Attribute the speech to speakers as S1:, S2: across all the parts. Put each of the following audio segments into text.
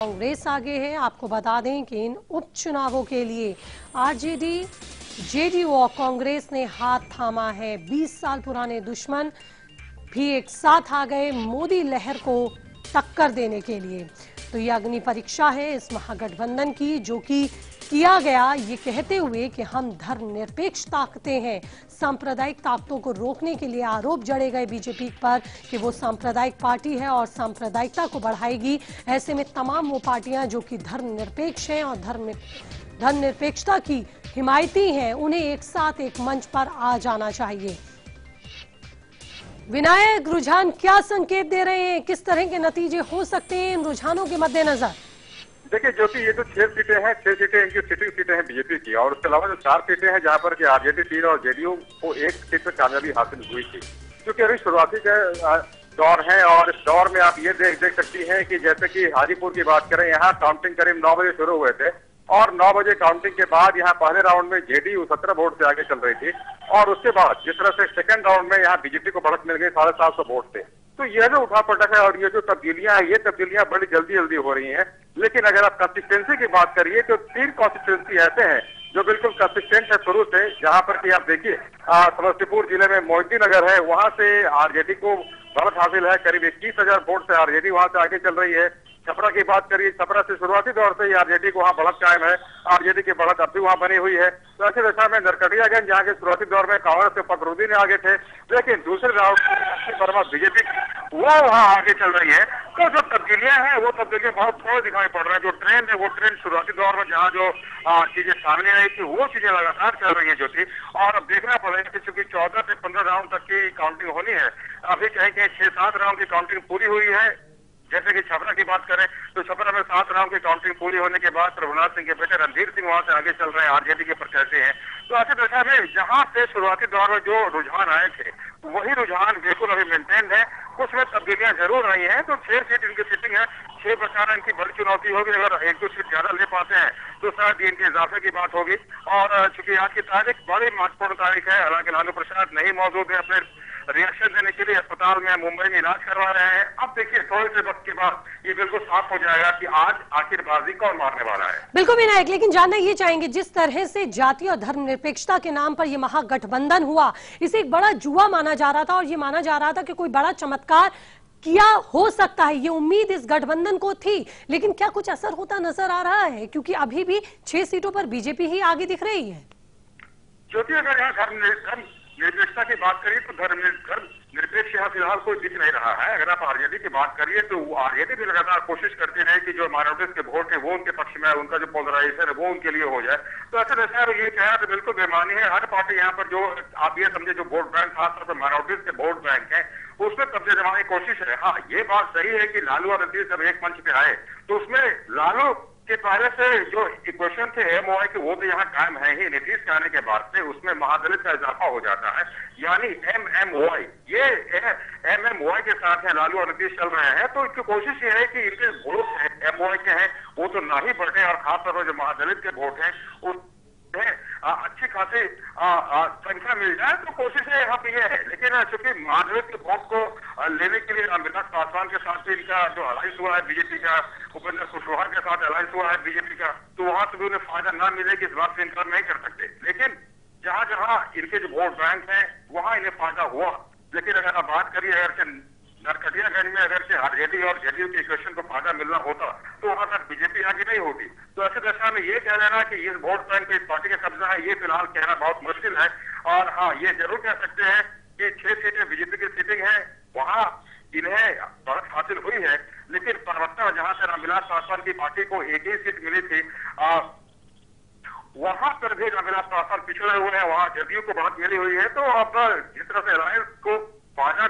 S1: कांग्रेस आगे है। आपको बता दें कि इन उपचुनावों के लिए आरजेडी, जेडीयू और कांग्रेस ने हाथ थामा है। 20 साल पुराने दुश्मन भी एक साथ आ गए मोदी लहर को टक्कर देने के लिए। तो ये अग्नि परीक्षा है इस महागठबंधन की, जो कि किया गया ये कहते हुए कि हम धर्मनिरपेक्ष ताकतें हैं। सांप्रदायिक ताकतों को रोकने के लिए आरोप जड़े गए बीजेपी पर कि वो सांप्रदायिक पार्टी है और सांप्रदायिकता को बढ़ाएगी। ऐसे में तमाम वो पार्टियां जो कि धर्मनिरपेक्ष हैं और धर्मनिरपेक्षता की हिमायती हैं, उन्हें एक साथ एक मंच पर आ जाना चाहिए। विनायक, रुझान क्या संकेत दे रहे हैं? किस तरह के नतीजे हो सकते हैं इन रुझानों के मद्देनजर?
S2: देखिए ज्योति, ये जो 6 सीटें हैं, 6 सीटें इनकी सिटिंग सीटें हैं बीजेपी की, और उसके अलावा जो 4 सीटें हैं जहां पर कि आरजेडी 3 और जेडीयू को 1 सीट पर कामयाबी हासिल हुई थी। क्योंकि अभी शुरुआती का दौर है और इस दौर में आप ये देख सकती हैं कि जैसे कि हाजीपुर की बात करें, यहाँ काउंटिंग करीब 9 बजे शुरू हुए थे और 9 बजे काउंटिंग के बाद यहाँ पहले राउंड में जेडीयू 17 वोट से आगे चल रही थी, और उसके बाद जिस तरह से सेकंड राउंड में यहाँ बीजेपी को बढ़त मिल गई 750 वोट से। तो यह जो उठापटक है और ये जो तब्दीलियां हैं, ये तब्दीलियां बड़ी जल्दी हो रही हैं। लेकिन अगर आप कंसिस्टेंसी की बात करिए तो 3 कंसिस्टेंसी ऐसे हैं जो बिल्कुल कंसिस्टेंट है शुरू से। जहां पर कि आप देखिए समस्तीपुर जिले में मोहिती नगर है, वहां से आरजेडी को बढ़त हासिल है, करीब 21,000 वोट से आरजेडी वहां से आगे चल रही है। छपरा की बात करिए, छपरा से शुरुआती दौर से ही आरजेडी को वहां बढ़त कायम है, आरजेडी की बढ़त अब भी वहां बनी हुई है। तो ऐसी दशा में नरकटियागंज, जहाँ के शुरुआती दौर में कांग्रेस के फखरुद्दीन आगे थे, लेकिन दूसरे राउंड में वर्मा बीजेपी वो वहां आगे चल रही है। तो जो तब्दीलियां हैं वो तब्दीलियां बहुत थोड़ी दिखाई पड़ रहा है। जो ट्रेंड है वो ट्रेंड शुरुआती दौर में जहाँ जो चीजें सामने आई थी वो चीजें लगातार चल रही है ज्योति। और अब देखना पड़ेगा कि चूंकि 14 से 15 राउंड तक की काउंटिंग होनी है, अभी कहीं 6-7 राउंड की काउंटिंग पूरी हुई है। जैसे कि छपरा की बात करें तो छपरा में 7 राउंड की काउंटिंग पूरी होने के बाद प्रभुनाथ सिंह के बेटे रणधीर सिंह वहां से आगे चल रहे हैं, आरजेडी के प्रत्याशी हैं। तो ऐसी दशा में जहां से शुरुआती दौर में जो रुझान आए थे वही रुझान बिल्कुल अभी मेंटेन है। कुछ में तब्दीलियां जरूर आई हैं। तो 6 सीट इनकी सिटिंग है, 6 बचाना इनकी बड़ी चुनौती होगी। अगर 1-2 सीट ज्यादा ले पाते हैं तो शायद इनके इजाफे की बात होगी। और चूंकि आज की तारीख बड़ी महत्वपूर्ण तारीख है, हालांकि लालू प्रसाद नहीं मौजूद है अपने रिएक्शन देने के लिए, अस्पताल में मुंबई में इलाज करवा रहे हैं। अब देखिए थोड़े से वक्त के बाद ये बिल्कुल साफ हो जाएगा कि आज आखिर बाजी कौन मारने वाला है।
S1: बिल्कुल विनायक, लेकिन जानना ये चाहेंगे, जिस तरह से जाति और धर्मनिरपेक्षता के नाम पर ये महागठबंधन हुआ, इसे एक बड़ा जुआ माना जा रहा था और ये माना जा रहा था कि कोई बड़ा चमत्कार क्या हो सकता है। ये उम्मीद इस गठबंधन को थी, लेकिन क्या कुछ असर होता नजर आ रहा है? क्योंकि अभी भी 6 सीटों पर बीजेपी ही आगे दिख रही है।
S2: क्योंकि अगर यहाँ धर्मनिरपेक्षता की बात करिए तो धर्मनिरपेक्ष यहाँ फिलहाल कोई दिख नहीं रहा है। अगर आप आरजेडी की बात करिए तो आरजेडी भी लगातार कोशिश करती रहे कि जो माइनॉरिटीज के वोट है वो उनके पक्ष में है, उनका जो पोलराइजेशन है वो उनके लिए हो जाए। तो ऐसे दशा में ये कहना तो बिल्कुल बेमानी है। हर पार्टी यहाँ पर जो आप ये समझे जो वोट बैंक खासतौर पर माइनॉरिटीज के वोट बैंक है उसमें कब्जे जमाने की कोशिश है। हाँ, ये बात सही है कि लालू और नीतीश जब एक मंच पे आए तो उसमें लालू के पहले से जो इक्वेशन थे एमओआई के वो तो यहाँ कायम है ही। नीतीश के आने के बाद से उसमें महादलित का इजाफा हो जाता है, यानी एमएमओआई। ये एमएमओआई के साथ है लालू और नीतीश चल रहे हैं। तो इनकी कोशिश ये है कि इनके वोट एमओआई के हैं वो तो ना ही बढ़े, और खासतौर पर जो महादलित के वोट हैं उस अच्छी खासी संख्या मिल जाए। तो कोशिश यहाँ पे ये है। लेकिन चूंकि महादलित के वोट को लेने के लिए रामविलास पासवान के साथ इनका जो अलायंस हुआ है बीजेपी का, उपेंद्र कुशवाहा के साथ अलायंस हुआ है बीजेपी का, तो वहां से भी उन्हें फायदा ना मिले कि इस बात से इनकार नहीं कर सकते। लेकिन जहां जहां इनके जो वोट बैंक है वहां इन्हें फायदा हुआ। लेकिन अगर आप बात करिए अगर नरकटियागंज में अगर से आरजेडी और जेडीयू के इक्वेशन को फायदा मिलना होता तो वहां तक बीजेपी आगे नहीं होती। तो ऐसी दशा में ये कह लेना कि इस वोट बैंक पे इस पार्टी का कब्जा है, ये फिलहाल कहना बहुत मुश्किल है। और हाँ, ये जरूर कह सकते हैं कि 6 सीटें बीजेपी की सीटिंग है, वहां इन्हें बढ़त हासिल हुई है। लेकिन परवत्ता जहां से रामविलास पासवान की पार्टी को एक ही सीट मिली थी, वहां पर भी रामविलास पासवान पिछड़े हुए हैं, वहां जेडीयू को बढ़त मिली हुई है। तो अब जिस तरह से अलायंस को फायदे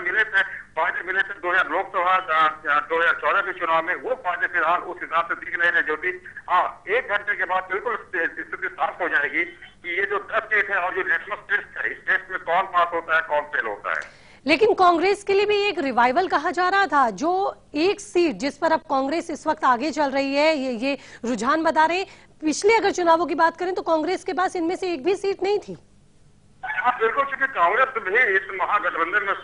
S2: मिले थे 2014 के चुनाव में, वो फायदे फिलहाल उस हिसाब से दिख नहीं रहे ज्योति। हाँ, 1 घंटे के बाद बिल्कुल स्थिति साफ हो जाएगी कि ये जो 10 सीट है और जो लिटमस टेस्ट है, इस टेस्ट में कौन पास होता है कौन फेल होता है।
S1: लेकिन कांग्रेस के लिए भी एक रिवाइवल कहा जा रहा था। जो 1 सीट जिस पर अब कांग्रेस इस वक्त आगे चल रही है, ये रुझान बता रहे। पिछले अगर चुनावों की बात करें तो कांग्रेस के पास इनमें से एक भी सीट नहीं थी।
S2: हाँ बिल्कुल, क्योंकि कांग्रेस भी इस महागठबंधन में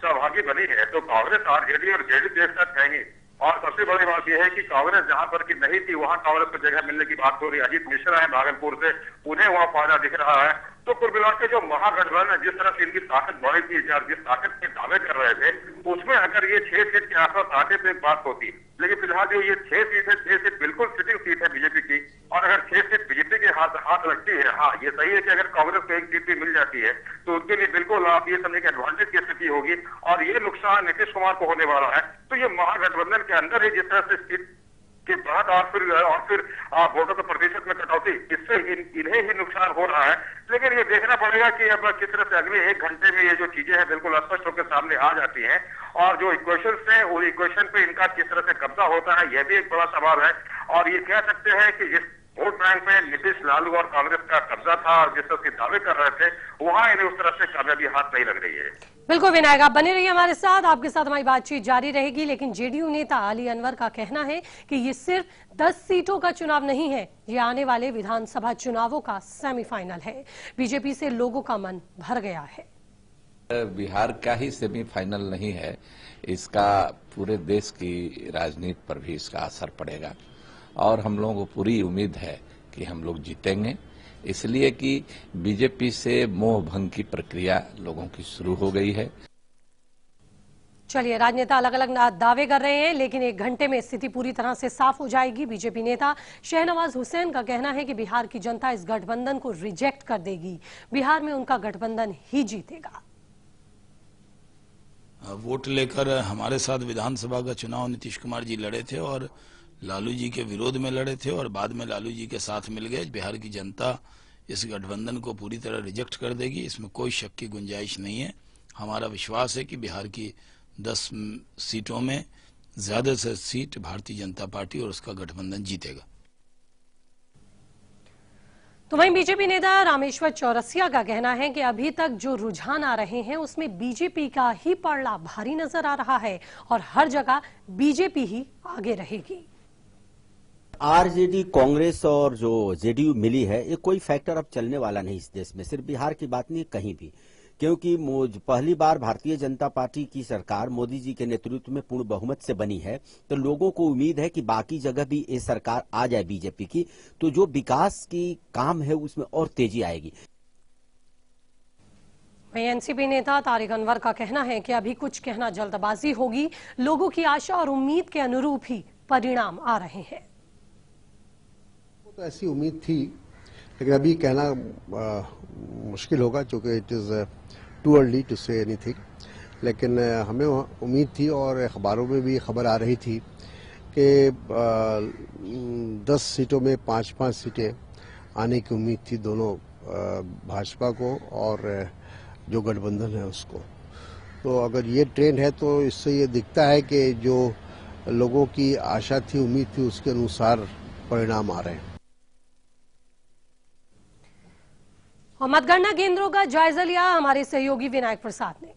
S2: सहभागी बनी है, तो कांग्रेस आरजेडी और जेडीयू एक साथ है ही। और सबसे बड़ी बात यह है कि कांग्रेस जहां पर की नहीं थी वहां कांग्रेस को जगह मिलने की बात हो रही है। अजीत मिश्रा है भागलपुर से, उन्हें वहां फायदा दिख रहा है। तो कुल मिला के जो महागठबंधन जिस तरह से इनकी ताकत बढ़ी थी, जिस ताकत के दावे कर रहे थे, उसमें अगर ये 6 सीट के आसपास आते तो एक बात होती। लेकिन फिलहाल जो ये 6 सीट है, 6 सीट बिल्कुल सिटिंग सीट है बीजेपी की। और अगर 6 सीट बीजेपी के हाथ लगती है, हाँ ये सही है कि अगर कांग्रेस को एक सीट भी मिल जाती है तो उनके लिए बिल्कुल आप ये समझे कि एडवांटेज की स्थिति होगी और ये नुकसान नीतीश कुमार को होने वाला है। तो ये महागठबंधन के अंदर ही जिस तरह से सीट के बाद और फिर वोटों के प्रतिशत में कटौती, इससे इन्हें ही नुकसान हो रहा है। लेकिन ये देखना पड़ेगा कि अब किस तरह से अगले 1 घंटे में ये जो चीजें हैं बिल्कुल स्पष्ट होकर सामने आ जाती हैं और जो इक्वेशंस हैं उस इक्वेशन पे इनका किस तरह से कब्जा होता है, यह भी एक बड़ा सवाल है। और ये कह सकते हैं कि जिस वोट बैंक में नीतीश, लालू और कांग्रेस का कब्जा था और जिस तरह से दावे कर रहे थे, वहां इन्हें उस तरह से कामयाबी हाथ नहीं लग रही है।
S1: बिल्कुल विनायक, आप बने रहिए हमारे साथ, आपके साथ हमारी बातचीत जारी रहेगी। लेकिन जेडीयू नेता अली अनवर का कहना है कि ये सिर्फ 10 सीटों का चुनाव नहीं है, ये आने वाले विधानसभा चुनावों का सेमीफाइनल है। बीजेपी से लोगों का मन भर गया है।
S3: बिहार का ही सेमीफाइनल नहीं है, इसका पूरे देश की राजनीति पर भी इसका असर पड़ेगा और हम लोगों को पूरी उम्मीद है कि हम लोग जीतेंगे, इसलिए कि बीजेपी से मोह भंग की प्रक्रिया लोगों की शुरू हो गई है।
S1: चलिए, राजनेता अलग अलग दावे कर रहे हैं, लेकिन 1 घंटे में स्थिति पूरी तरह से साफ हो जाएगी। बीजेपी नेता शहनवाज हुसैन का कहना है कि बिहार की जनता इस गठबंधन को रिजेक्ट कर देगी, बिहार में उनका गठबंधन ही जीतेगा।
S4: वोट लेकर हमारे साथ विधानसभा का चुनाव नीतीश कुमार जी लड़े थे और लालू जी के विरोध में लड़े थे और बाद में लालू जी के साथ मिल गए। बिहार की जनता इस गठबंधन को पूरी तरह रिजेक्ट कर देगी, इसमें कोई शक की गुंजाइश नहीं है। हमारा विश्वास है कि बिहार की 10 सीटों में ज्यादा से सीट भारतीय जनता पार्टी और उसका गठबंधन जीतेगा।
S1: तो वहीं बीजेपी नेता रामेश्वर चौरसिया का कहना है कि अभी तक जो रुझान आ रहे हैं उसमें बीजेपी का ही पलड़ा भारी नजर आ रहा है और हर जगह बीजेपी ही आगे रहेगी।
S5: आरजेडी, कांग्रेस और जो जेडीयू मिली है, ये कोई फैक्टर अब चलने वाला नहीं इस देश में। सिर्फ बिहार की बात नहीं, कहीं भी, क्योंकि पहली बार भारतीय जनता पार्टी की सरकार मोदी जी के नेतृत्व में पूर्ण बहुमत से बनी है, तो लोगों को उम्मीद है कि बाकी जगह भी ये सरकार आ जाए बीजेपी की, तो जो विकास की काम है उसमें और तेजी आएगी।
S1: वहीं एनसीपी नेता तारिक अनवर का कहना है कि अभी कुछ कहना जल्दबाजी होगी, लोगों की आशा और उम्मीद के अनुरूप ही परिणाम आ रहे हैं।
S6: तो ऐसी उम्मीद थी, लेकिन अभी कहना मुश्किल होगा क्योंकि it is too early to say anything. लेकिन हमें उम्मीद थी और अखबारों में भी खबर आ रही थी कि 10 सीटों में 5-5 सीटें आने की उम्मीद थी दोनों भाजपा को और जो गठबंधन है उसको। तो अगर ये ट्रेंड है तो इससे ये दिखता है कि जो लोगों की आशा थी, उम्मीद थी, उसके अनुसार परिणाम आ रहे हैं।
S1: और मतगणना केंद्रों का जायजा लिया हमारे सहयोगी विनायक प्रसाद ने।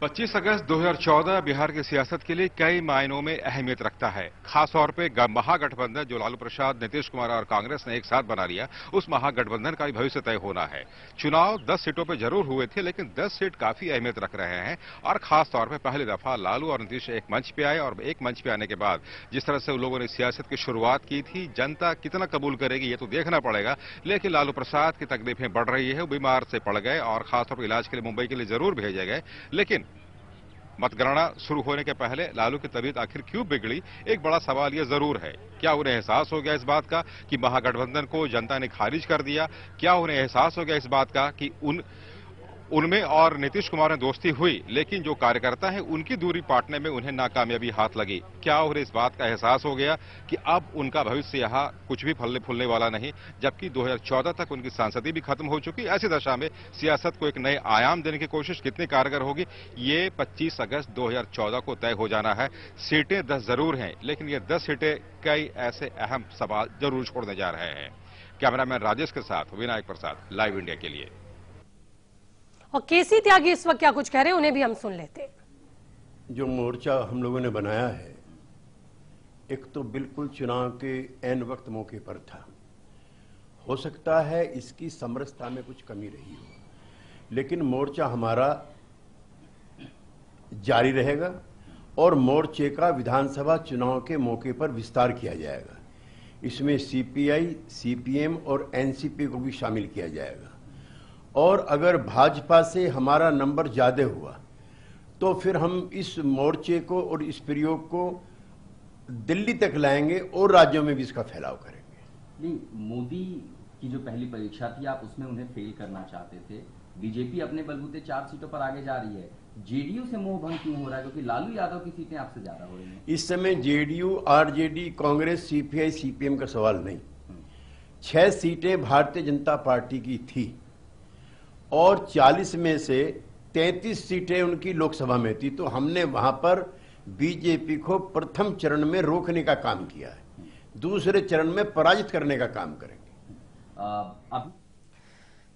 S7: 25 अगस्त 2014 बिहार की सियासत के लिए कई मायनों में अहमियत रखता है। खासतौर पे महागठबंधन जो लालू प्रसाद, नीतीश कुमार और कांग्रेस ने एक साथ बना लिया, उस महागठबंधन का भी भविष्य तय होना है। चुनाव 10 सीटों पे जरूर हुए थे, लेकिन 10 सीट काफी अहमियत रख रहे हैं और खासतौर पे पहली दफा लालू और नीतीश एक मंच पे आए और एक मंच पे आने के बाद जिस तरह से उन लोगों ने सियासत की शुरुआत की थी, जनता कितना कबूल करेगी ये तो देखना पड़ेगा। लेकिन लालू प्रसाद की तकलीफें बढ़ रही है, वो बीमार से पड़ गए और खासतौर पर इलाज के लिए मुंबई के लिए जरूर भेजे गए। लेकिन मतगणना शुरू होने के पहले लालू की तबीयत आखिर क्यों बिगड़ी, एक बड़ा सवाल यह जरूर है। क्या उन्हें एहसास हो गया इस बात का कि महागठबंधन को जनता ने खारिज कर दिया? क्या उन्हें एहसास हो गया इस बात का कि उनमें और नीतीश कुमार में दोस्ती हुई, लेकिन जो कार्यकर्ता हैं उनकी दूरी पाटने में उन्हें नाकामयाबी हाथ लगी? क्या उन्हें इस बात का एहसास हो गया कि अब उनका भविष्य यहाँ कुछ भी फलने फूलने वाला नहीं, जबकि 2014 तक उनकी सांसदी भी खत्म हो चुकी? ऐसी दशा में सियासत को एक नए आयाम देने की कोशिश कितनी कारगर होगी, ये 25 अगस्त 2014 को तय हो जाना है। सीटें 10 जरूर हैं, लेकिन ये 10 सीटें कई ऐसे अहम सवाल जरूर छोड़ने जा रहे हैं। कैमरामैन राजेश के साथ विनायक प्रसाद, लाइव इंडिया के लिए।
S1: और केसी त्यागी इस वक्त क्या कुछ कह रहे हैं, उन्हें भी हम सुन लेते हैं।
S8: जो मोर्चा हम लोगों ने बनाया है, एक तो बिल्कुल चुनाव के ऐन वक्त मौके पर था। हो सकता है इसकी समरसता में कुछ कमी रही हो, लेकिन मोर्चा हमारा जारी रहेगा और मोर्चे का विधानसभा चुनाव के मौके पर विस्तार किया जाएगा। इसमें सीपीआई, सीपीएम और एनसीपी को भी शामिल किया जाएगा। और अगर भाजपा से हमारा नंबर ज्यादा हुआ तो फिर हम इस मोर्चे को और इस प्रयोग को दिल्ली तक लाएंगे और राज्यों में भी इसका फैलाव करेंगे।
S9: नहीं, मोदी की जो पहली परीक्षा थी आप उसमें उन्हें फेल करना चाहते थे। बीजेपी अपने बलबूते 4 सीटों पर आगे जा रही है। जेडीयू से मोह भंग क्यों हो रहा है? क्योंकि लालू यादव की सीटें आपसे ज्यादा हो रही हैं।
S8: इस समय JDU, RJD, Congress, CPI, CPM का सवाल नहीं। 6 सीटें भारतीय जनता पार्टी की थी और 40 में से 33 सीटें उनकी लोकसभा में थी। तो हमने वहां पर बीजेपी को प्रथम चरण में रोकने का काम किया है, दूसरे चरण में पराजित करने का काम करेंगे।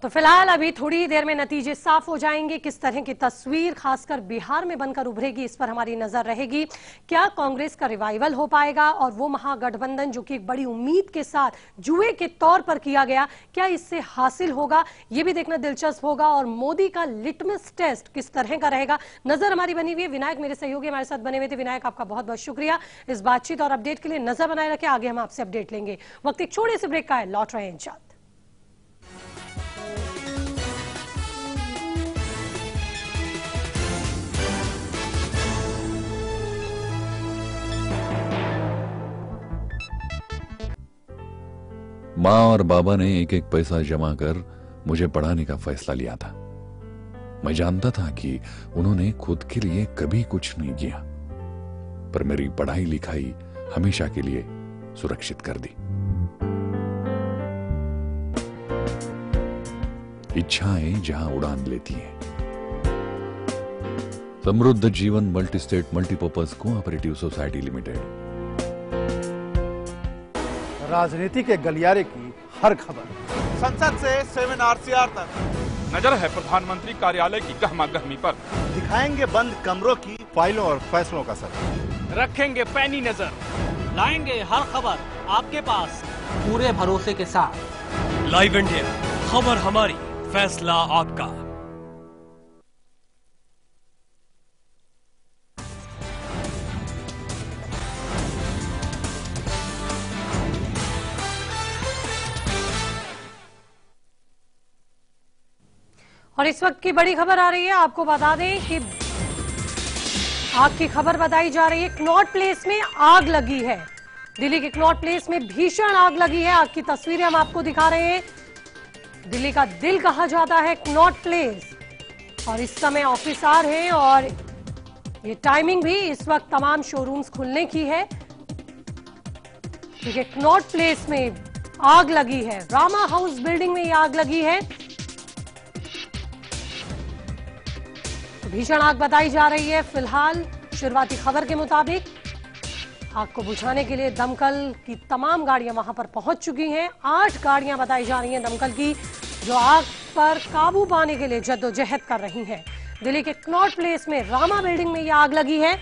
S1: तो फिलहाल अभी थोड़ी देर में नतीजे साफ हो जाएंगे। किस तरह की तस्वीर खासकर बिहार में बनकर उभरेगी, इस पर हमारी नजर रहेगी। क्या कांग्रेस का रिवाइवल हो पाएगा और वो महागठबंधन जो कि एक बड़ी उम्मीद के साथ जुए के तौर पर किया गया, क्या इससे हासिल होगा, ये भी देखना दिलचस्प होगा। और मोदी का लिटमस टेस्ट किस तरह का रहेगा, नजर हमारी बनी हुई है। विनायक मेरे सहयोगी हमारे साथ बने हुए थे। विनायक, आपका बहुत बहुत शुक्रिया इस बातचीत और अपडेट के लिए। नजर बनाए रखें, आगे हम आपसे अपडेट लेंगे। वक्त एक छोटे से ब्रेक का है, लौट रहे हैं जल्द।
S10: माँ और बाबा ने एक एक पैसा जमा कर मुझे पढ़ाने का फैसला लिया था। मैं जानता था कि उन्होंने खुद के लिए कभी कुछ नहीं किया, पर मेरी पढ़ाई लिखाई हमेशा के लिए सुरक्षित कर दी। इच्छाएं जहां उड़ान लेती हैं। समृद्ध जीवन multi state multipurpose cooperative society limited.
S11: राजनीति के गलियारे की हर खबर,
S12: संसद से 7 आरसीआर तक,
S13: नजर है प्रधानमंत्री कार्यालय की गहमा गहमी पर।
S12: दिखाएंगे बंद कमरों की फाइलों और फैसलों का सर,
S14: रखेंगे पैनी नजर, लाएंगे हर खबर आपके पास पूरे भरोसे के साथ।
S15: लाइव इंडिया, खबर हमारी, फैसला आपका।
S1: और इस वक्त की बड़ी खबर आ रही है, आपको बता दें कि आग की खबर बताई जा रही है। कनॉट प्लेस में आग लगी है। दिल्ली के कनॉट प्लेस में भीषण आग लगी है। आग की तस्वीरें हम आपको दिखा रहे हैं। दिल्ली का दिल कहा जाता है कनॉट प्लेस, और इस समय ऑफिस आवर है और ये टाइमिंग भी इस वक्त तमाम शोरूम्स खुलने की है, क्योंकि कनॉट प्लेस में आग लगी है। रामा हाउस बिल्डिंग में ये आग लगी है। भीषण आग बताई जा रही है। फिलहाल शुरुआती खबर के मुताबिक आग को बुझाने के लिए दमकल की तमाम गाड़ियां वहां पर पहुंच चुकी हैं। 8 गाड़ियां बताई जा रही हैं दमकल की, जो आग पर काबू पाने के लिए जद्दोजहद कर रही हैं। दिल्ली के कनॉट प्लेस में रामा बिल्डिंग में यह आग लगी है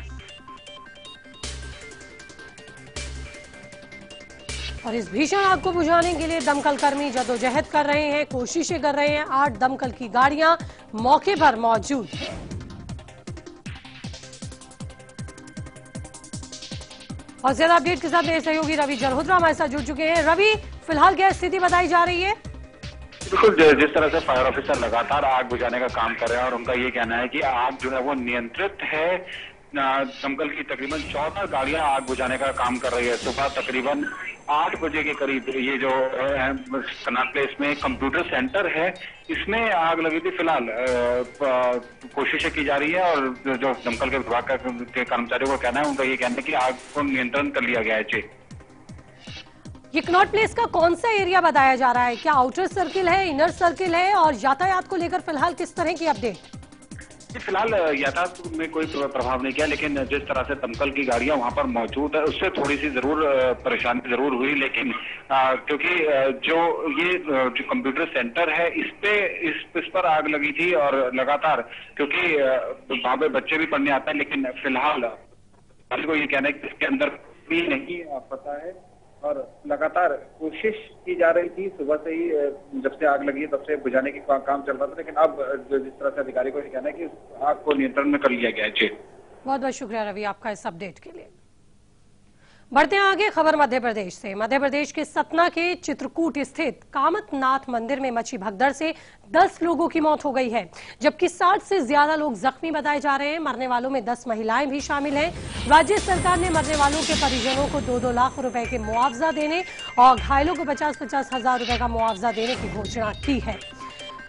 S1: और इस भीषण आग को बुझाने के लिए दमकल कर्मी जद्दोजहद कर रहे हैं, कोशिशें कर रहे हैं। 8 दमकल की गाड़ियां मौके पर मौजूद हैं। और ज्यादा अपडेट के साथ मेरे सहयोगी रवि जरहुद्रा हमारे साथ जुड़ चुके हैं। रवि, फिलहाल क्या स्थिति बताई जा रही है?
S16: बिल्कुल, जिस तरह से फायर ऑफिसर लगातार आग बुझाने का काम कर रहे हैं और उनका ये कहना है कि आग जो है वो नियंत्रित है। दमकल की तकरीबन 14 गाड़ियां आग बुझाने का काम कर रही है। सुबह तकरीबन 8 बजे के करीब ये जो कनॉट प्लेस में कंप्यूटर सेंटर है, इसमें आग लगी थी। फिलहाल कोशिशें की जा रही है और जो दमकल के विभाग के कर्मचारियों का कहना है, उनका ये कहना है कि आग को नियंत्रण कर लिया गया है। जी,
S1: ये कनॉट प्लेस का कौन सा एरिया बताया जा रहा है? क्या आउटर सर्किल है, इनर सर्किल है? और यातायात को लेकर फिलहाल किस तरह की अपडेट?
S16: फिलहाल यातायात में कोई प्रभाव नहीं किया, लेकिन जिस तरह से दमकल की गाड़ियां वहां पर मौजूद है, उससे थोड़ी सी जरूर परेशानी जरूर हुई। लेकिन क्योंकि जो कंप्यूटर सेंटर है, इस पर आग लगी थी और लगातार, क्योंकि वहां पे बच्चे भी पढ़ने आते हैं, लेकिन फिलहाल को ये कहना है कि इसके अंदर भी नहीं पता है
S17: और लगातार कोशिश की जा रही थी। सुबह से ही जब से आग लगी है तब से बुझाने की काम चल रहा था, लेकिन अब जिस तरह से अधिकारी को ये कहना है कि आग को नियंत्रण में कर लिया गया है। जी
S1: बहुत बहुत शुक्रिया रवि आपका इस अपडेट के लिए। बढ़ते हैं आगे, खबर मध्य प्रदेश से। मध्य प्रदेश के सतना के चित्रकूट स्थित कामतनाथ मंदिर में मची भगदड़ से 10 लोगों की मौत हो गई है, जबकि 60 से ज्यादा लोग जख्मी बताए जा रहे हैं। मरने वालों में 10 महिलाएं भी शामिल हैं। राज्य सरकार ने मरने वालों के परिजनों को 2-2 लाख रुपए के मुआवजा देने और घायलों को 50-50 हजार रुपए का मुआवजा देने की घोषणा की है।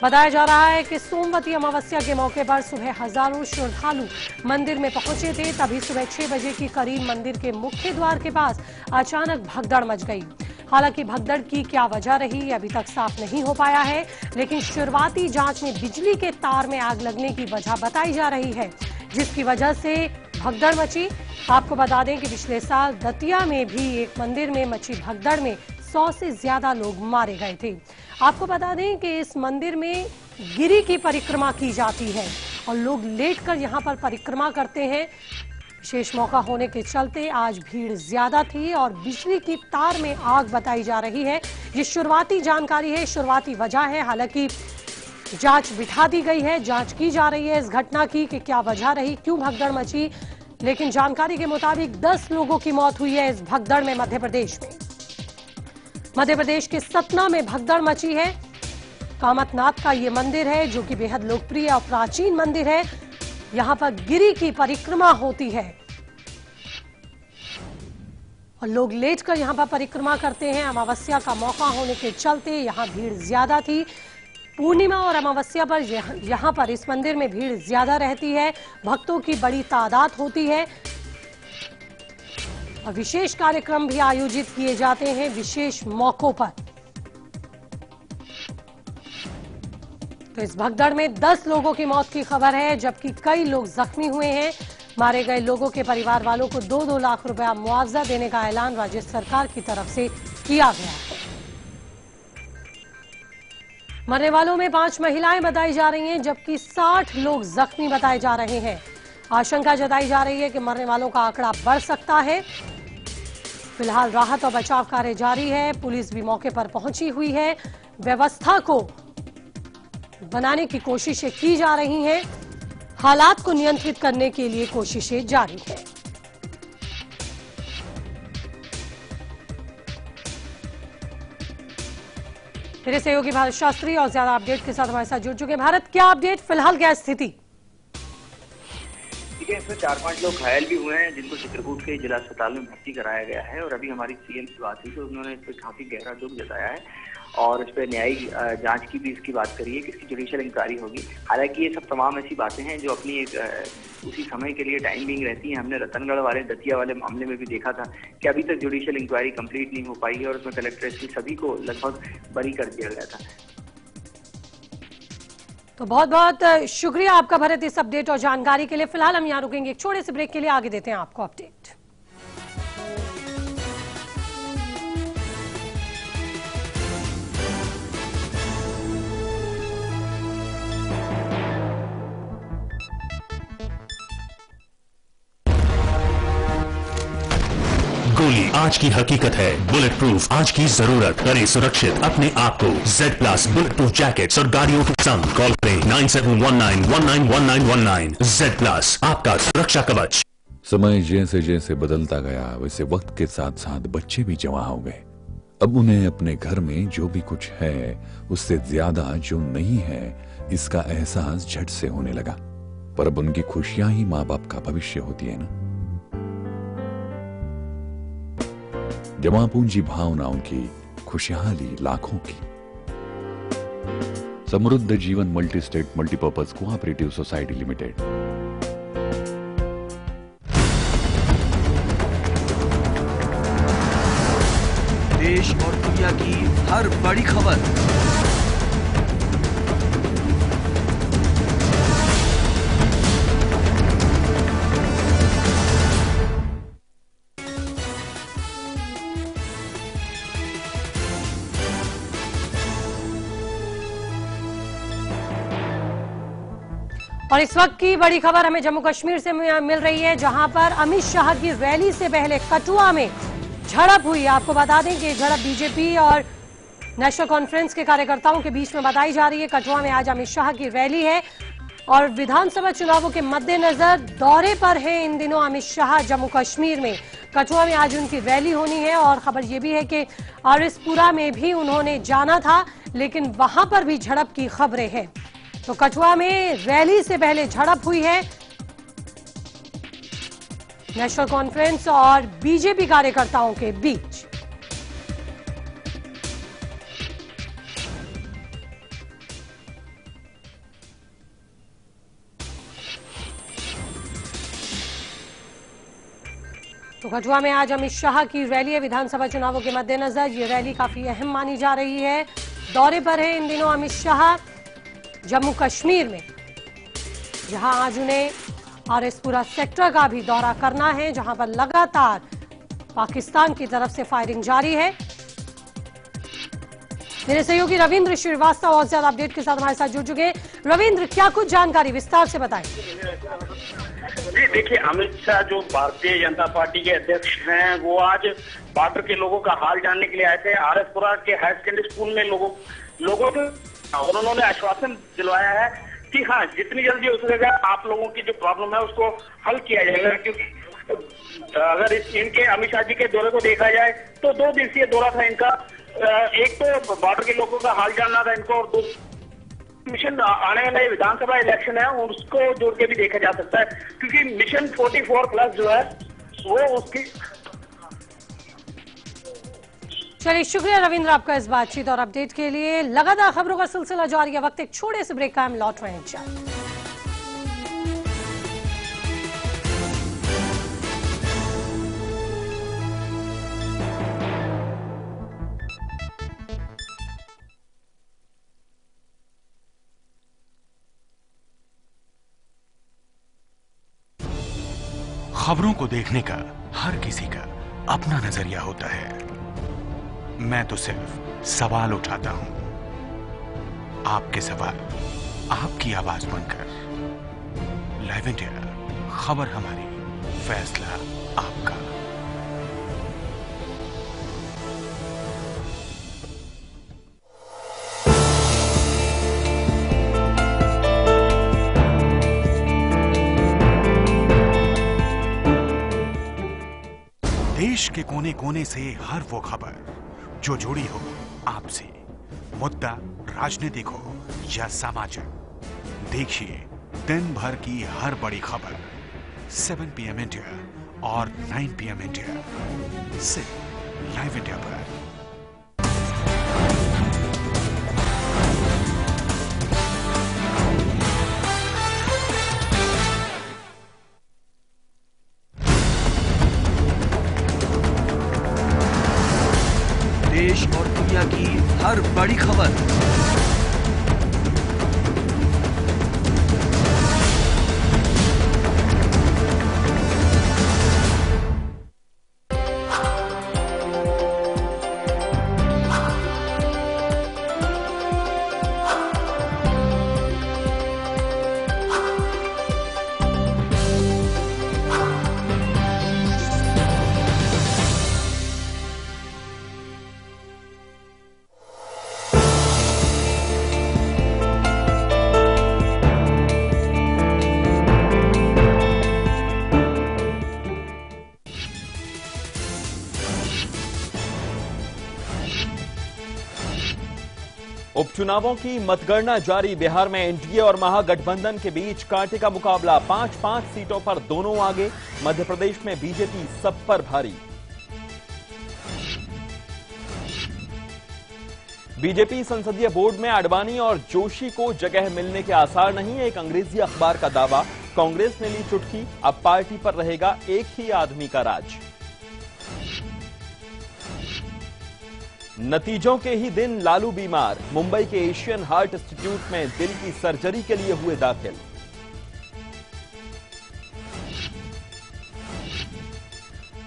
S1: बताया जा रहा है कि सोमवती अमावस्या के मौके पर सुबह हजारों श्रद्धालु मंदिर में पहुंचे थे। तभी सुबह 6 बजे के करीब मंदिर के मुख्य द्वार के पास अचानक भगदड़ मच गई। हालांकि भगदड़ की क्या वजह रही अभी तक साफ नहीं हो पाया है, लेकिन शुरुआती जांच में बिजली के तार में आग लगने की वजह बताई जा रही है, जिसकी वजह से भगदड़ मची। आपको बता दें कि पिछले साल दतिया में भी एक मंदिर में मची भगदड़ में 100 से ज्यादा लोग मारे गए थे। आपको बता दें कि इस मंदिर में गिरी की परिक्रमा की जाती है और लोग लेटकर यहां पर परिक्रमा करते हैं। विशेष मौका होने के चलते आज भीड़ ज्यादा थी और बिजली की तार में आग बताई जा रही है। ये शुरुआती जानकारी है, शुरुआती वजह है। हालांकि जांच बिठा दी गई है, जांच की जा रही है इस घटना की कि क्या वजह रही, क्यों भगदड़ मची। लेकिन जानकारी के मुताबिक 10 लोगों की मौत हुई है इस भगदड़ में। मध्य प्रदेश में मध्य प्रदेश के सतना में भगदड़ मची है। कामतनाथ का ये मंदिर है जो कि बेहद लोकप्रिय और प्राचीन मंदिर है। यहां पर गिरी की परिक्रमा होती है और लोग लेटकर यहां पर परिक्रमा करते हैं। अमावस्या का मौका होने के चलते यहां भीड़ ज्यादा थी। पूर्णिमा और अमावस्या पर यहां पर इस मंदिर में भीड़ ज्यादा रहती है, भक्तों की बड़ी तादाद होती है और विशेष कार्यक्रम भी आयोजित किए जाते हैं विशेष मौकों पर। तो इस भगदड़ में 10 लोगों की मौत की खबर है, जबकि कई लोग जख्मी हुए हैं। मारे गए लोगों के परिवार वालों को 2-2 लाख रुपया मुआवजा देने का ऐलान राज्य सरकार की तरफ से किया गया है। मरने वालों में 5 महिलाएं बताई जा रही हैं, जबकि 60 लोग जख्मी बताए जा रहे हैं। आशंका जताई जा रही है कि मरने वालों का आंकड़ा बढ़ सकता है। फिलहाल राहत और बचाव कार्य जारी है। पुलिस भी मौके पर पहुंची हुई है। व्यवस्था को बनाने की कोशिशें की जा रही हैं। हालात को नियंत्रित करने के लिए कोशिशें जारी हैं। मेरे सहयोगी भारत शास्त्री और ज्यादा अपडेट के साथ हमारे साथ जुड़ चुके हैं। भारत, क्या अपडेट, फिलहाल क्या स्थिति?
S18: ठीक है, इसमें 4-5 लोग घायल भी हुए हैं जिनको चित्रकूट के जिला अस्पताल में भर्ती कराया गया है। और अभी हमारी सीएम से बात हुई तो उन्होंने इस पर काफी गहरा दुख जताया है और इस पर न्यायिक जांच की भी इसकी बात करी है कि इसकी जुडिशियल इंक्वायरी होगी। हालांकि ये सब तमाम ऐसी बातें हैं जो अपनी एक उसी समय के लिए टाइमिंग रहती है। हमने रतनगढ़ वाले, दतिया वाले मामले में भी देखा था कि अभी तक जुडिशियल इंक्वायरी कंप्लीट नहीं हो पाई है और उसमें कलेक्टर एसपी सभी को लगभग बरी कर दिया गया था।
S1: तो बहुत बहुत शुक्रिया आपका भरत इस अपडेट और जानकारी के लिए। फिलहाल हम यहाँ रुकेंगे एक छोटे से ब्रेक के लिए, आगे देते हैं आपको अपडेट।
S19: गोली आज की हकीकत है, बुलेट प्रूफ आज की जरूरत। करें सुरक्षित अपने आप को। Z+ बुलेट प्रूफ जैकेट्स और गाड़ियों के संग कॉल करें 9719191919। Z+ आपका सुरक्षा कवच।
S10: समय जैसे जैसे बदलता गया वैसे वक्त के साथ साथ बच्चे भी जवां हो गए। अब उन्हें अपने घर में जो भी कुछ है उससे ज्यादा जो नहीं है इसका एहसास झट से होने लगा। पर अब उनकी खुशियां ही माँ बाप का भविष्य होती है ना। जमा पूंजी भावनाओं की, खुशहाली लाखों की। समृद्ध जीवन multi state multipurpose cooperative society limited.
S20: देश और दुनिया की हर बड़ी खबर
S1: और इस वक्त की बड़ी खबर हमें जम्मू कश्मीर से मिल रही है, जहां पर अमित शाह की रैली से पहले कठुआ में झड़प हुई। आपको बता दें कि झड़प बीजेपी और नेशनल कॉन्फ्रेंस के कार्यकर्ताओं के बीच में बताई जा रही है। कठुआ में आज अमित शाह की रैली है और विधानसभा चुनावों के मद्देनजर दौरे पर है इन दिनों अमित शाह जम्मू कश्मीर में। कठुआ में आज उनकी रैली होनी है और खबर यह भी है कि आरएसपुरा में भी उन्होंने जाना था, लेकिन वहां पर भी झड़प की खबरें हैं। तो कठुआ में रैली से पहले झड़प हुई है नेशनल कॉन्फ्रेंस और बीजेपी कार्यकर्ताओं के बीच। तो कठुआ में आज अमित शाह की रैली है विधानसभा चुनावों के मद्देनजर। ये रैली काफी अहम मानी जा रही है। दौरे पर है इन दिनों अमित शाह जम्मू कश्मीर में, जहां आज उन्हें आरएसपुरा सेक्टर का भी दौरा करना है, जहां पर लगातार पाकिस्तान की तरफ से फायरिंग जारी है। मेरे सहयोगी रविंद्र श्रीवास्तव और ज्यादा अपडेट के साथ हमारे साथ जुड़ चुके हैं। रविंद्र, क्या कुछ जानकारी विस्तार से बताएं।
S21: जी देखिए, अमित शाह जो भारतीय जनता पार्टी के अध्यक्ष हैं, वो आज बॉर्डर के लोगों का हाल जानने के लिए आए थे। आरएसपुरा के हायर सेकेंडरी स्कूल में लोगों को और उन्होंने आश्वासन दिलवाया है कि हाँ, जितनी जल्दी हो सकेगा आप लोगों की जो प्रॉब्लम है उसको हल किया जाएगा। क्योंकि अगर इनके अमित शाह जी के दौरे को देखा जाए तो 2 दिवसीय दौरा था इनका। एक तो बॉर्डर के लोगों का हाल जानना था इनको, और दूसरा मिशन आने वाला विधानसभा इलेक्शन है उसको जोड़ के भी देखा जा सकता है, क्योंकि मिशन 44+ जो है वो उसकी।
S1: चलिए, शुक्रिया रविंद्र आपका इस बातचीत और अपडेट के लिए। लगातार खबरों का सिलसिला जारी है। वक्त एक छोटे से ब्रेक का, हम लौट रहे हैं।
S22: खबरों को देखने का हर किसी का अपना नजरिया होता है। मैं तो सिर्फ सवाल उठाता हूं, आपके सवाल आपकी आवाज बनकर। लाइव इंडिया, खबर हमारी, फैसला आपका। देश के कोने कोने से हर वो खबर जो जुड़ी हो आपसे, मुद्दा राजनीतिक हो या सामाजिक, देखिए दिन भर की हर बड़ी खबर 7 PM इंडिया और 9 PM इंडिया, सिर्फ लाइव इंडिया पर।
S20: देश और दुनिया की हर बड़ी खबर
S23: उपचुनावों की मतगणना जारी। बिहार में एनडीए और महागठबंधन के बीच कांटे का मुकाबला। 5-5 सीटों पर दोनों आगे। मध्य प्रदेश में बीजेपी सब पर भारी। बीजेपी संसदीय बोर्ड में आडवाणी और जोशी को जगह मिलने के आसार नहीं, एक अंग्रेजी अखबार का दावा। कांग्रेस ने ली चुटकी, अब पार्टी पर रहेगा एक ही आदमी का राज। नतीजों के ही दिन लालू बीमार। मुंबई के एशियन हार्ट इंस्टीट्यूट में दिल की सर्जरी के लिए हुए दाखिल।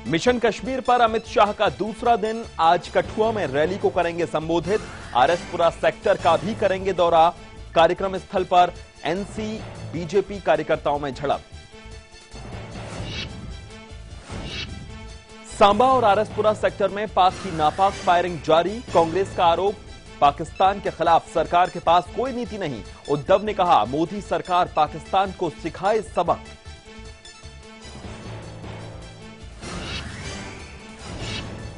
S23: मिशन कश्मीर पर अमित शाह का दूसरा दिन। आज कठुआ में रैली को करेंगे संबोधित। आरएसपुरा सेक्टर का भी करेंगे दौरा। कार्यक्रम स्थल पर एनसी बीजेपी कार्यकर्ताओं में झड़प। सांबा और आरएसपुरा सेक्टर में पाक की नापाक फायरिंग जारी, कांग्रेस का आरोप पाकिस्तान के खिलाफ सरकार के पास कोई नीति नहीं। उद्धव ने कहा मोदी सरकार पाकिस्तान को सिखाए सबक।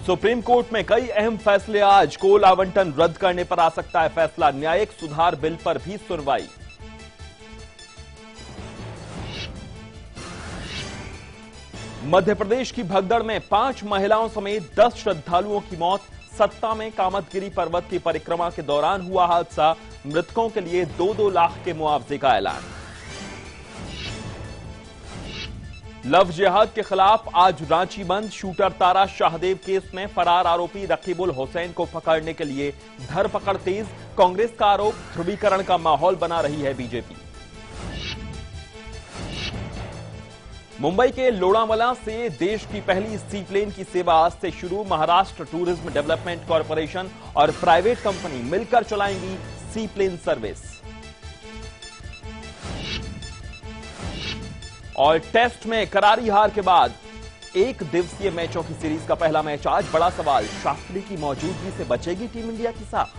S23: सुप्रीम कोर्ट में कई अहम फैसले आज, कोल आवंटन रद्द करने पर आ सकता है फैसला, न्यायिक सुधार बिल पर भी सुनवाई। मध्य प्रदेश की भगदड़ में 5 महिलाओं समेत 10 श्रद्धालुओं की मौत, सत्ता में कामतगिरी पर्वत की परिक्रमा के दौरान हुआ हादसा, मृतकों के लिए 2-2 लाख के मुआवजे का ऐलान। लव जिहाद के खिलाफ आज रांची बंद, शूटर तारा शाहदेव केस में फरार आरोपी रकीबुल हुसैन को पकड़ने के लिए धरपकड़ तेज, कांग्रेस का आरोप ध्रुवीकरण का माहौल बना रही है बीजेपी। मुंबई के लोनावाला से देश की पहली सीप्लेन की सेवा आज से शुरू, महाराष्ट्र टूरिज्म डेवलपमेंट कॉरपोरेशन और प्राइवेट कंपनी मिलकर चलाएंगी सीप्लेन सर्विस। और टेस्ट में करारी हार के बाद 1 दिवसीय मैचों की सीरीज का पहला मैच आज, बड़ा सवाल शास्त्री की मौजूदगी से बचेगी टीम इंडिया की साख।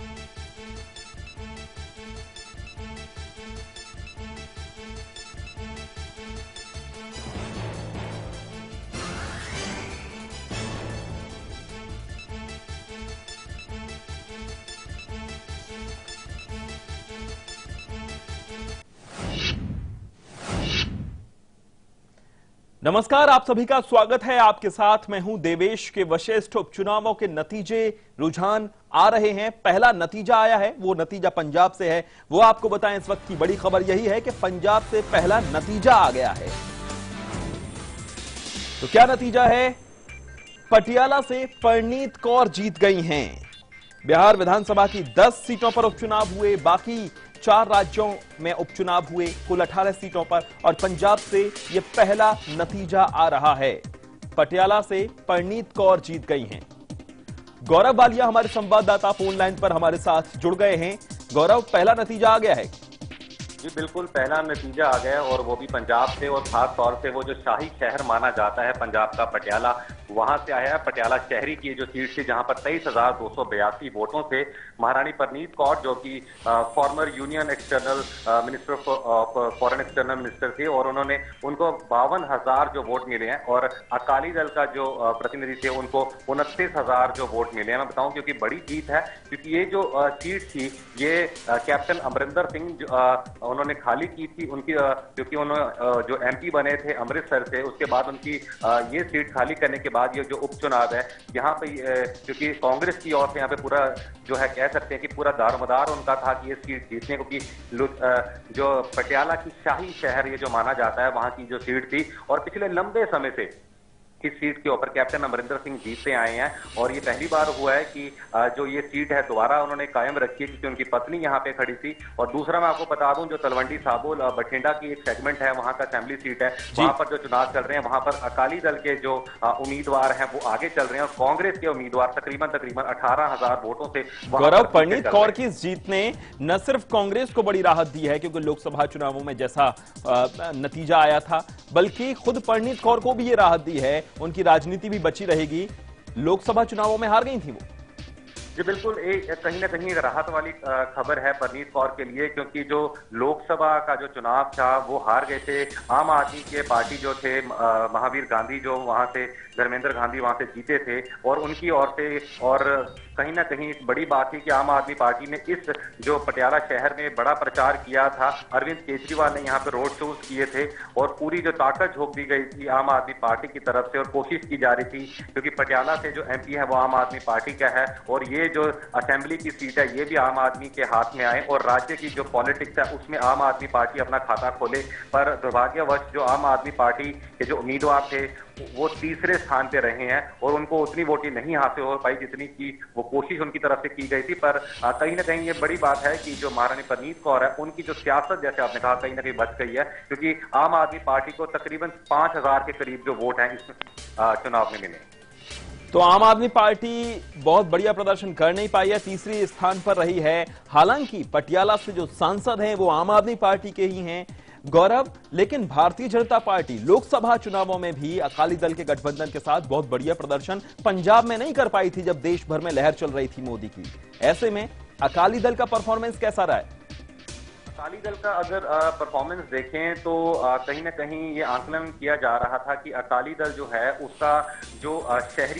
S23: नमस्कार, आप सभी का स्वागत है। आपके साथ मैं हूं देवेश। के वशिष्ठ उपचुनावों के नतीजे रुझान आ रहे हैं। पहला नतीजा आया है, वो नतीजा पंजाब से है, वो आपको बताएं। इस वक्त की बड़ी खबर यही है कि पंजाब से पहला नतीजा आ गया है। तो क्या नतीजा है? पटियाला से परनीत कौर जीत गई हैं। बिहार विधानसभा की 10 सीटों पर उपचुनाव हुए, बाकी 4 राज्यों में उपचुनाव हुए, कुल 18 सीटों पर, और पंजाब से यह पहला नतीजा आ रहा है। पटियाला से परनीत कौर जीत गई हैं। गौरव वालिया हमारे संवाददाता फोन लाइन पर हमारे साथ जुड़ गए हैं। गौरव, पहला नतीजा आ गया है?
S2: जी बिल्कुल, पहला नतीजा आ गया और वो भी पंजाब से, और खास तौर से वो जो शाही शहर माना जाता है पंजाब का पटियाला, वहां से आया है। पटियाला शहरी की जो सीट थी जहां पर 23,282 वोटों से महारानी परनीत कौर, जो कि former union external minister foreign external minister थे, और उनको 52,000 जो वोट मिले हैं, और अकाली दल का जो प्रतिनिधि थे उनको 29,000 जो वोट मिले हैं। मैं बताऊं क्योंकि बड़ी जीत है, क्योंकि ये जो सीट थी ये कैप्टन अमरिंदर सिंह उन्होंने खाली की थी, उनकी क्योंकि उन्होंने जो एमपी बने थे अमृतसर से, उसके बाद उनकी ये सीट खाली करने के बाद ये जो उपचुनाव है यहाँ पे, क्योंकि कांग्रेस की ओर से यहाँ पे पूरा जो है कह सकते हैं कि पूरा दारोमदार उनका था कि ये सीट जीतने को, कि जो पटियाला की शाही शहर ये जो माना जाता है वहां की जो सीट थी, और पिछले लंबे समय से इस सीट के ऊपर कैप्टन अमरिंदर सिंह जीतते आए हैं, और ये पहली बार हुआ है कि जो ये सीट है दोबारा उन्होंने कायम रखी है, क्योंकि उनकी पत्नी यहाँ पे खड़ी थी। और दूसरा मैं आपको बता दूं, जो तलवंडी साबो बठिंडा की एक सेगमेंट है, वहां का असेंबली सीट है, वहां पर जो चुनाव चल रहे हैं, वहां पर अकाली दल के जो उम्मीदवार हैं वो आगे चल रहे हैं, और कांग्रेस के उम्मीदवार तकरीबन 18,000 वोटों से।
S23: गौरव, परनीत कौर की इस जीत ने न सिर्फ कांग्रेस को बड़ी राहत दी है, क्योंकि लोकसभा चुनावों में जैसा नतीजा आया था, बल्कि खुद परनीत कौर को भी ये राहत दी है, उनकी राजनीति भी बची रहेगी। लोकसभा चुनावों में हार गई थी वो।
S2: जी बिल्कुल, एक कहीं ना कहीं राहत वाली खबर है परनीत कौर के लिए, क्योंकि जो लोकसभा का जो चुनाव था वो हार गए थे। आम आदमी के पार्टी जो थे महावीर गांधी, जो वहां से धर्मेंद्र गांधी वहां से जीते थे, और उनकी ओर से, और कहीं ना कहीं बड़ी बात थी कि आम आदमी पार्टी ने इस जो पटियाला शहर में बड़ा प्रचार किया था, अरविंद केजरीवाल ने यहाँ पे रोड शोज किए थे, और पूरी जो ताकत झोंक दी गई थी आम आदमी पार्टी की तरफ से, और कोशिश की जा रही थी, क्योंकि पटियाला से जो एमपी है वो आम आदमी पार्टी का है, और ये जो असेंबली की सीट है ये भी आम आदमी के हाथ में आए, और राज्य की जो पॉलिटिक्स है उसमें आम आदमी पार्टी अपना खाता खोले। पर दुर्भाग्यवश जो आम आदमी पार्टी के जो उम्मीदवार थे वो तीसरे स्थान पे रहे हैं, और उनको उतनी वोटिंग नहीं हासिल हो पाई जितनी की वो कोशिश उनकी तरफ से की गई थी। पर कहीं ना कहीं ये बड़ी बात है कि जो महारानी परनीत कौर है उनकी जो सियासत, जैसे आपने कहा, कहीं ना कहीं बच गई है, क्योंकि आम आदमी पार्टी को तकरीबन 5,000 के करीब जो वोट हैं इस चुनाव में मिले।
S23: तो आम आदमी पार्टी बहुत बढ़िया प्रदर्शन कर नहीं पाई है, तीसरी स्थान पर रही है। हालांकि पटियाला से जो सांसद हैं वो आम आदमी पार्टी के ही हैं। गौरव, लेकिन भारतीय जनता पार्टी लोकसभा चुनावों में भी अकाली दल के गठबंधन के साथ बहुत बढ़िया प्रदर्शन पंजाब में नहीं कर पाई थी जब देश भर में लहर चल रही थी मोदी की। ऐसे में अकाली दल का परफॉर्मेंस कैसा रहा है?
S2: अकाली दल का अगर परफॉर्मेंस देखें तो कहीं ना कहीं ये आकलन किया जा रहा था कि अकाली दल जो है उसका जो शहरी